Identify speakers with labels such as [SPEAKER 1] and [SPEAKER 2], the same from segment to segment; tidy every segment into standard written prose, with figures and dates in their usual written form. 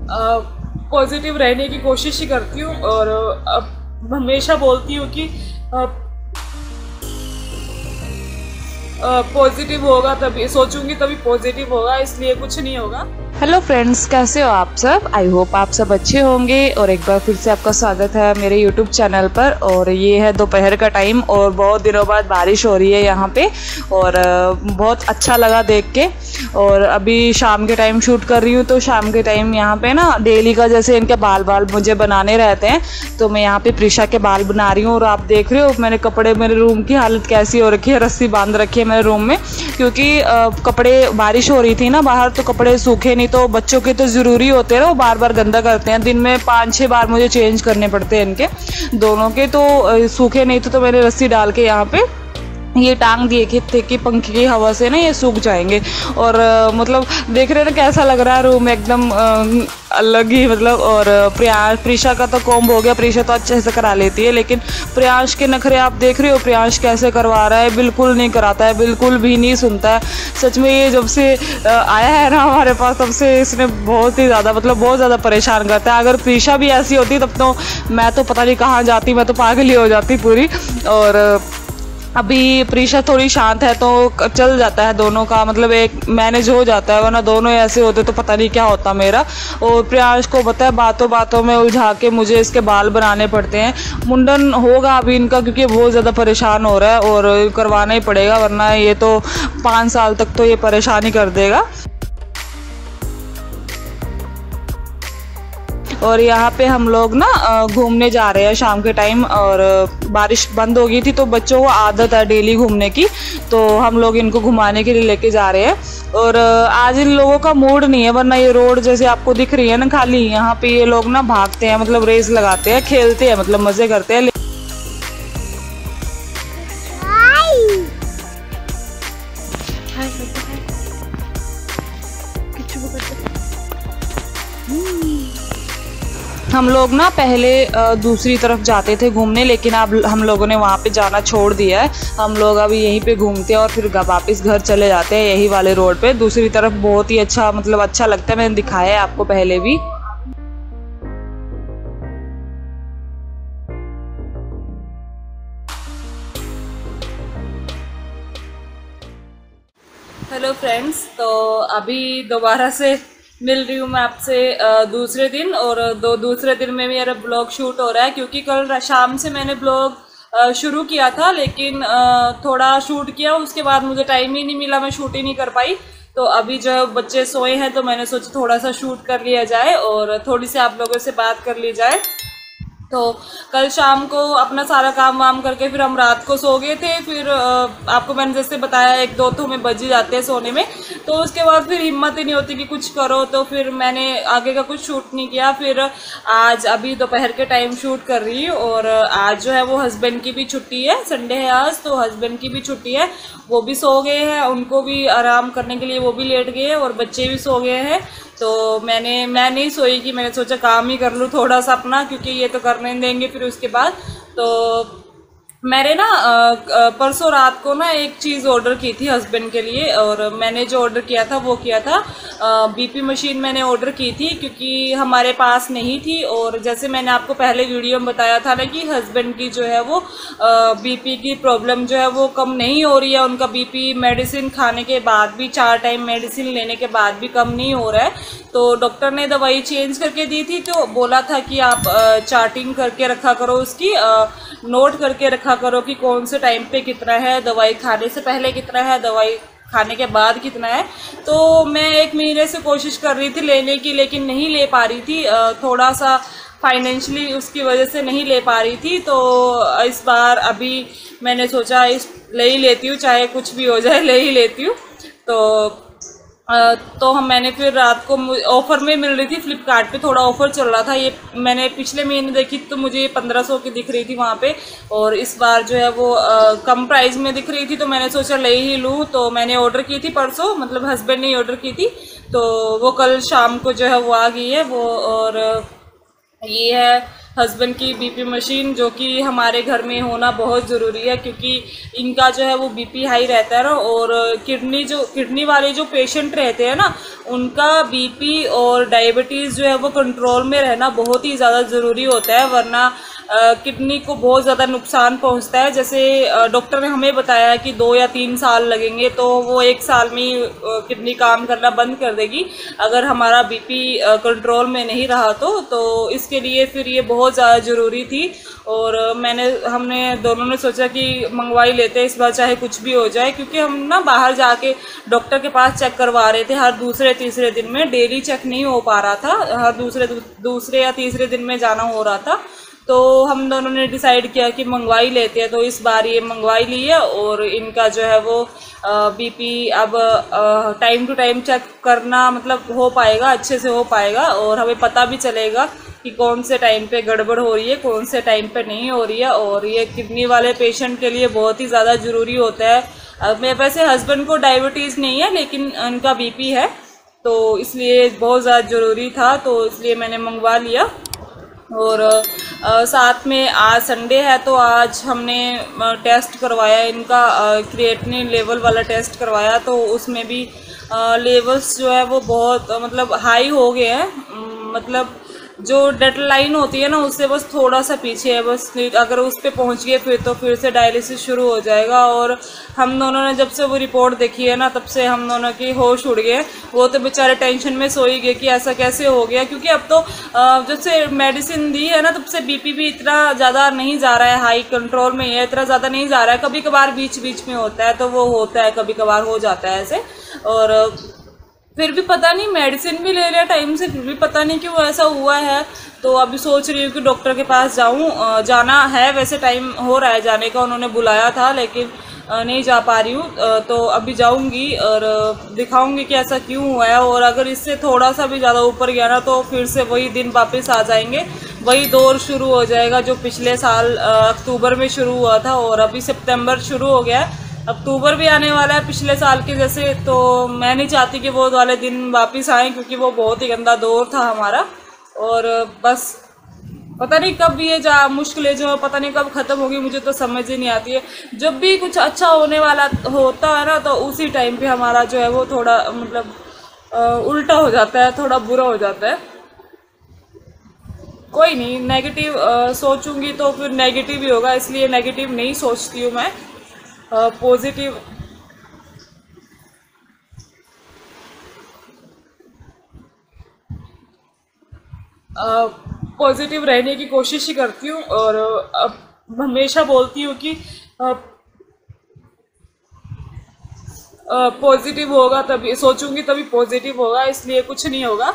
[SPEAKER 1] Positive रहने की कोशिश ही करती हूँ और हमेशा बोलती हूँ कि पॉजिटिव होगा, तभी सोचूंगी तभी पॉजिटिव होगा, इसलिए कुछ नहीं होगा।
[SPEAKER 2] हेलो फ्रेंड्स, कैसे हो आप सब? आई होप आप सब अच्छे होंगे और एक बार फिर से आपका स्वागत है मेरे यूट्यूब चैनल पर। और ये है दोपहर का टाइम और बहुत दिनों बाद बारिश हो रही है यहाँ पे और बहुत अच्छा लगा देख के। और अभी शाम के टाइम शूट कर रही हूँ, तो शाम के टाइम यहाँ पे ना डेली का जैसे इनके बाल मुझे बनाने रहते हैं, तो मैं यहाँ पे प्रीशा के बाल बना रही हूँ। और आप देख रहे हो मैंने कपड़े, मेरे रूम की हालत कैसी हो रखी है, रस्सी बांध रखी है मेरे रूम में, क्योंकि कपड़े बारिश हो रही थी ना बाहर, तो कपड़े सूखे नहीं। तो बच्चों के तो ज़रूरी होते हैं ना, वो बार बार गंदा करते हैं, दिन में 5-6 बार मुझे चेंज करने पड़ते हैं इनके दोनों के। तो सूखे नहीं थे तो मैंने रस्सी डाल के यहाँ पे ये टांग दिए थे कि पंखे की हवा से ना ये सूख जाएंगे। और मतलब देख रहे हैं ना कैसा लग रहा है रूम, एकदम अलग ही मतलब। और प्रिशा का तो कॉम्ब हो गया, प्रिशा तो अच्छे से करा लेती है, लेकिन प्रियांश के नखरे आप देख रहे हो, प्रियांश कैसे करवा रहा है, बिल्कुल नहीं कराता है, बिल्कुल भी नहीं सुनता है। सच में ये जब से आया है ना हमारे पास, तब से इसने बहुत ही ज़्यादा मतलब बहुत ज़्यादा परेशान करता है। अगर प्रिशा भी ऐसी होती तब तो मैं तो पता नहीं कहाँ जाती, मैं तो पागल ही हो जाती पूरी। और अभी प्रीशा थोड़ी शांत है तो चल जाता है दोनों का, मतलब एक मैनेज हो जाता है, वरना दोनों ऐसे होते तो पता नहीं क्या होता मेरा। और प्रियांश को पता है बातों बातों में उलझा के मुझे इसके बाल बनाने पड़ते हैं। मुंडन होगा अभी इनका, क्योंकि बहुत ज़्यादा परेशान हो रहा है और करवाना ही पड़ेगा, वरना ये तो 5 साल तक तो ये परेशानी कर देगा। और यहाँ पे हम लोग ना घूमने जा रहे हैं शाम के टाइम, और बारिश बंद हो गई थी तो बच्चों को आदत है डेली घूमने की, तो हम लोग इनको घुमाने के लिए लेके जा रहे हैं। और आज इन लोगों का मूड नहीं है, वरना ये रोड जैसे आपको दिख रही है ना खाली, यहाँ पे ये लोग ना भागते हैं, मतलब रेस लगाते हैं, खेलते हैं, मतलब मजे करते हैं। हम लोग ना पहले दूसरी तरफ जाते थे घूमने, लेकिन अब हम लोगों ने वहाँ पे जाना छोड़ दिया है। हम लोग अभी यहीं पे घूमते हैं और फिर वापस घर चले जाते हैं यही वाले रोड पे। दूसरी तरफ बहुत ही अच्छा मतलब अच्छा लगता है, मैंने दिखाया है आपको पहले भी।
[SPEAKER 1] हेलो फ्रेंड्स, तो अभी दोबारा से मिल रही हूँ मैं आपसे दूसरे दिन, और दूसरे दिन में मेरा ब्लॉग शूट हो रहा है, क्योंकि कल शाम से मैंने ब्लॉग शुरू किया था, लेकिन थोड़ा शूट किया, उसके बाद मुझे टाइम ही नहीं मिला, मैं शूट ही नहीं कर पाई। तो अभी जब बच्चे सोए हैं तो मैंने सोचा थोड़ा सा शूट कर लिया जाए और थोड़ी सी आप लोगों से बात कर ली जाए। तो कल शाम को अपना सारा काम वाम करके फिर हम रात को सो गए थे। फिर आपको मैंने जैसे बताया 1-2 तो हमें बज ही जाते हैं सोने में, तो उसके बाद फिर हिम्मत ही नहीं होती कि कुछ करो, तो फिर मैंने आगे का कुछ शूट नहीं किया। फिर आज अभी दोपहर के टाइम शूट कर रही हूँ, और आज जो है वो हस्बैंड की भी छुट्टी है, संडे है आज, तो हस्बैंड की भी छुट्टी है, वो भी सो गए हैं, उनको भी आराम करने के लिए वो भी लेट गए हैं, और बच्चे भी सो गए हैं। तो मैं नहीं सोई कि मैंने सोचा काम ही कर लूँ थोड़ा सा अपना, क्योंकि ये तो करने देंगे फिर उसके बाद। तो मैंने ना परसों रात को ना एक चीज़ ऑर्डर की थी हस्बैंड के लिए, और मैंने जो ऑर्डर किया था वो किया था बीपी मशीन मैंने ऑर्डर की थी, क्योंकि हमारे पास नहीं थी। और जैसे मैंने आपको पहले वीडियो में बताया था ना कि हस्बैंड की जो है वो बीपी की प्रॉब्लम जो है वो कम नहीं हो रही है, उनका बीपी मेडिसिन खाने के बाद भी, 4 टाइम मेडिसिन लेने के बाद भी कम नहीं हो रहा है। तो डॉक्टर ने दवाई चेंज करके दी थी, तो बोला था कि आप चार्टिंग करके रखा करो उसकी, नोट करके रखा करो कि कौन से टाइम पे कितना है, दवाई खाने से पहले कितना है, दवाई खाने के बाद कितना है। तो मैं 1 महीने से कोशिश कर रही थी लेने की, लेकिन नहीं ले पा रही थी, थोड़ा सा फाइनेंशियली उसकी वजह से नहीं ले पा रही थी। तो इस बार अभी मैंने सोचा ले ही लेती हूँ, चाहे कुछ भी हो जाए ले ही लेती हूँ। तो मैंने फिर रात को ऑफ़र में मिल रही थी, फ्लिपकार्ट पे थोड़ा ऑफ़र चल रहा था। ये मैंने पिछले महीने देखी तो मुझे 1500 की दिख रही थी वहाँ पे, और इस बार जो है वो कम प्राइस में दिख रही थी, तो मैंने सोचा ले ही लूँ। तो मैंने ऑर्डर की थी परसों, मतलब हस्बैंड ने ऑर्डर की थी, तो वो कल शाम को जो है वो आ गई है वो। और ये है हस्बैंड की बीपी मशीन, जो कि हमारे घर में होना बहुत ज़रूरी है, क्योंकि इनका जो है वो बीपी हाई रहता है ना, और किडनी वाले जो पेशेंट रहते हैं ना, उनका बीपी और डायबिटीज़ जो है वो कंट्रोल में रहना बहुत ही ज़्यादा ज़रूरी होता है, वरना किडनी को बहुत ज़्यादा नुकसान पहुंचता है। जैसे डॉक्टर ने हमें बताया कि 2 या 3 साल लगेंगे, तो वो 1 साल में किडनी काम करना बंद कर देगी अगर हमारा बीपी कंट्रोल में नहीं रहा तो इसके लिए फिर ये बहुत ज़्यादा ज़रूरी थी। और हमने दोनों ने सोचा कि मंगवाई लेते हैं इस बार, चाहे कुछ भी हो जाए, क्योंकि हम ना बाहर जाके डॉक्टर के पास चेक करवा रहे थे हर दूसरे तीसरे दिन में, डेली चेक नहीं हो पा रहा था, हर दूसरे या तीसरे दिन में जाना हो रहा था। तो हम दोनों ने डिसाइड किया कि मंगवाई लेते हैं, तो इस बार ये मंगवाई ली है। और इनका जो है वो बीपी अब टाइम टू टाइम चेक करना मतलब हो पाएगा, अच्छे से हो पाएगा, और हमें पता भी चलेगा कि कौन से टाइम पे गड़बड़ हो रही है, कौन से टाइम पे नहीं हो रही है। और ये किडनी वाले पेशेंट के लिए बहुत ही ज़्यादा ज़रूरी होता है। मेरे वैसे हस्बैंड को डायबिटीज़ नहीं है, लेकिन उनका बीपी है, तो इसलिए बहुत ज़्यादा ज़रूरी था, तो इसलिए मैंने मंगवा लिया। और साथ में आज संडे है, तो आज हमने टेस्ट करवाया इनका, क्रिएटिनिन लेवल वाला टेस्ट करवाया, तो उसमें भी लेवल्स जो है वो बहुत मतलब हाई हो गए हैं। मतलब जो डेडलाइन होती है ना, उससे बस थोड़ा सा पीछे है, बस अगर उस पर पहुँच गए फिर से डायलिसिस शुरू हो जाएगा। और हम दोनों ने जब से वो रिपोर्ट देखी है ना, तब से हम दोनों की होश उड़ गए। वो तो बेचारे टेंशन में सो ही गए कि ऐसा कैसे हो गया, क्योंकि अब तो जब से मेडिसिन दी है ना, तब से बीपी भी इतना ज़्यादा नहीं जा रहा है, हाई कंट्रोल में है, इतना ज़्यादा नहीं जा रहा है। कभी कभार बीच बीच में होता है, तो वो होता है, कभी कभार हो जाता है ऐसे। और फिर भी पता नहीं, मेडिसिन भी ले लिया टाइम से, फिर भी पता नहीं क्यों ऐसा हुआ है। तो अभी सोच रही हूँ कि डॉक्टर के पास जाऊँ, जाना है, वैसे टाइम हो रहा है जाने का, उन्होंने बुलाया था, लेकिन नहीं जा पा रही हूँ। तो अभी जाऊँगी और दिखाऊँगी कि ऐसा क्यों हुआ है। और अगर इससे थोड़ा सा भी ज़्यादा ऊपर गया ना, तो फिर से वही दिन वापस आ जाएंगे, वही दौर शुरू हो जाएगा जो पिछले साल अक्टूबर में शुरू हुआ था, और अभी सितंबर शुरू हो गया है, अक्टूबर भी आने वाला है पिछले साल के जैसे। तो मैं नहीं चाहती कि वो वाले दिन वापस आएँ, क्योंकि वो बहुत ही गंदा दौर था हमारा। और बस पता नहीं कब ये मुश्किलें जो पता नहीं कब ख़त्म होगी, मुझे तो समझ ही नहीं आती है। जब भी कुछ अच्छा होने वाला होता है ना, तो उसी टाइम पे हमारा जो है वो थोड़ा मतलब उल्टा हो जाता है, थोड़ा बुरा हो जाता है। कोई नहीं, नेगेटिव सोचूंगी तो फिर नेगेटिव ही होगा, इसलिए नेगेटिव नहीं सोचती हूँ मैं, पॉजिटिव पॉजिटिव रहने की कोशिश ही करती हूँ। और हमेशा बोलती हूँ कि पॉजिटिव होगा, तभी सोचूंगी तभी पॉजिटिव होगा, इसलिए कुछ नहीं होगा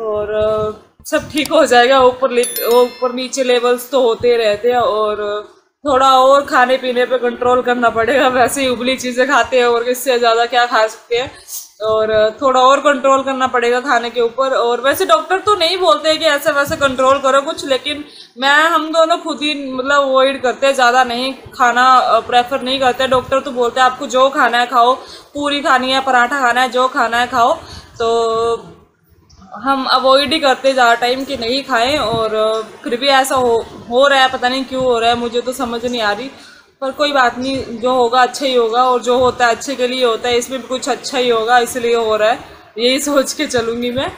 [SPEAKER 1] और सब ठीक हो जाएगा। ऊपर नीचे लेवल्स तो होते रहते हैं, और थोड़ा और खाने पीने पे कंट्रोल करना पड़ेगा। वैसे ही उबली चीज़ें खाते हैं, और इससे ज़्यादा क्या खा सकते हैं, और थोड़ा और कंट्रोल करना पड़ेगा खाने के ऊपर। और वैसे डॉक्टर तो नहीं बोलते कि ऐसे वैसे कंट्रोल करो कुछ, लेकिन हम दोनों खुद ही मतलब अवॉइड करते हैं, ज़्यादा नहीं खाना प्रेफर नहीं करते। डॉक्टर तो बोलते हैं आपको जो खाना है खाओ, पूरी खानी है, पराठा खाना है, जो खाना है खाओ। तो हम अवॉइड ही करते ज़्यादा टाइम कि नहीं खाएं, और फिर भी ऐसा हो रहा है, पता नहीं क्यों हो रहा है, मुझे तो समझ नहीं आ रही। पर कोई बात नहीं, जो होगा अच्छा ही होगा, और जो होता है अच्छे के लिए होता है, इसमें भी कुछ अच्छा ही होगा, इसलिए हो रहा है, यही सोच के चलूँगी मैं।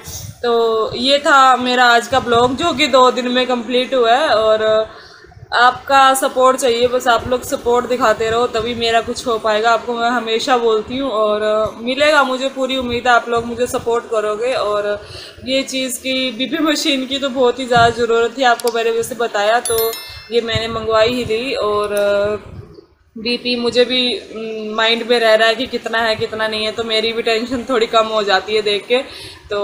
[SPEAKER 1] तो ये था मेरा आज का ब्लॉग, जो कि 2 दिन में कंप्लीट हुआ है। और आपका सपोर्ट चाहिए, बस आप लोग सपोर्ट दिखाते रहो, तभी मेरा कुछ हो पाएगा, आपको मैं हमेशा बोलती हूँ। और मिलेगा, मुझे पूरी उम्मीद है आप लोग मुझे सपोर्ट करोगे। और ये चीज़ की बीपी मशीन की तो बहुत ही ज़्यादा ज़रूरत थी, आपको मैंने वैसे बताया, तो ये मैंने मंगवाई ही ली। और बीपी मुझे भी माइंड में रह रहा है कि कितना है कितना नहीं है, तो मेरी भी टेंशन थोड़ी कम हो जाती है देख के। तो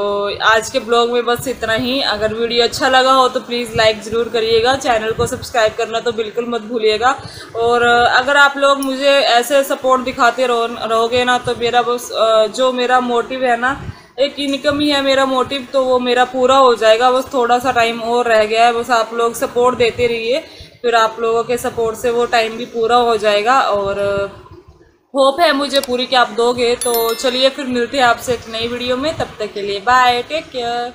[SPEAKER 1] आज के ब्लॉग में बस इतना ही। अगर वीडियो अच्छा लगा हो तो प्लीज़ लाइक ज़रूर करिएगा, चैनल को सब्सक्राइब करना तो बिल्कुल मत भूलिएगा। और अगर आप लोग मुझे ऐसे सपोर्ट दिखाते रहोगे ना, तो मेरा बस जो मेरा मोटिव है ना, एक इनकम ही है मेरा मोटिव, तो वो मेरा पूरा हो जाएगा। बस थोड़ा सा टाइम और रह गया है, बस आप लोग सपोर्ट देते रहिए, फिर आप लोगों के सपोर्ट से वो टाइम भी पूरा हो जाएगा। और होप है मुझे पूरी कि आप दोगे। तो चलिए फिर मिलते हैं आपसे एक नई वीडियो में, तब तक के लिए बाय, टेक केयर।